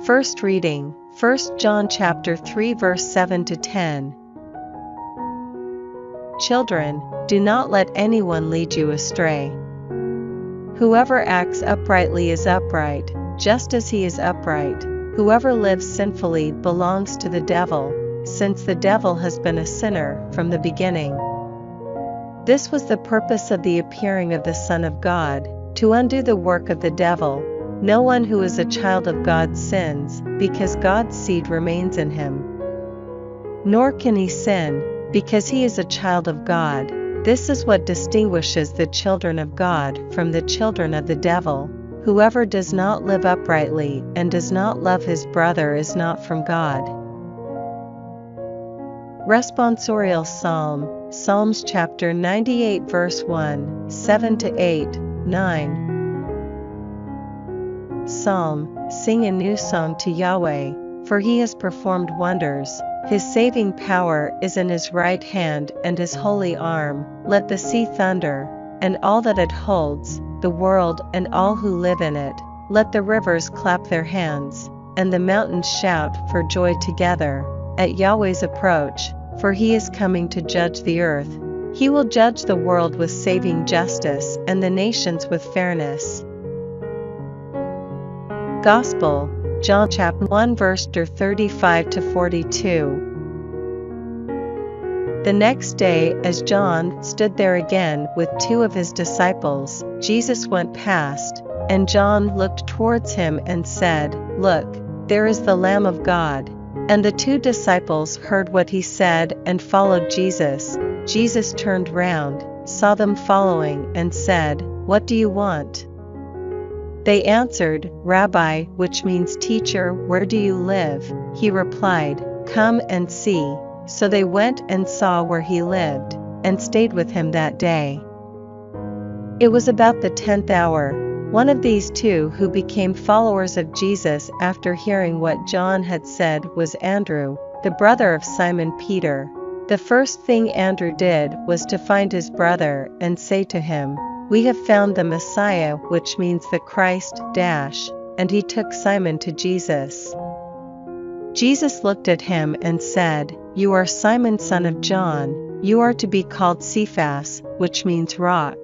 First reading, 1 John chapter 3 verse 7 to 10. Children, do not let anyone lead you astray. Whoever acts uprightly is upright, just as he is upright. Whoever lives sinfully belongs to the devil, since the devil has been a sinner from the beginning. This was the purpose of the appearing of the Son of God, to undo the work of the devil. No one who is a child of God sins, because God's seed remains in him. Nor can he sin, because he is a child of God. This is what distinguishes the children of God from the children of the devil. Whoever does not live uprightly and does not love his brother is not from God. Responsorial Psalm, Psalms chapter 98 verse 1, 7 to 8, 9. Psalm, sing a new song to Yahweh, for he has performed wonders. His saving power is in his right hand and his holy arm. Let the sea thunder, and all that it holds, the world and all who live in it. Let the rivers clap their hands, and the mountains shout for joy together, at Yahweh's approach, for he is coming to judge the earth. He will judge the world with saving justice and the nations with fairness. Gospel, John chapter 1 verse 35 to 42. The next day, as John stood there again with two of his disciples, Jesus went past, and John looked towards him and said, "Look, there is the Lamb of God." And the two disciples heard what he said and followed Jesus. Jesus turned round, saw them following, and said, "What do you want?" They answered, "Rabbi," which means teacher, "where do you live?" He replied, "Come and see." So they went and saw where he lived, and stayed with him that day. It was about the 10th hour. One of these two who became followers of Jesus after hearing what John had said was Andrew, the brother of Simon Peter. The first thing Andrew did was to find his brother and say to him, "We have found the Messiah," which means the Christ, and he took Simon to Jesus. Jesus looked at him and said, "You are Simon son of John, you are to be called Cephas," which means rock.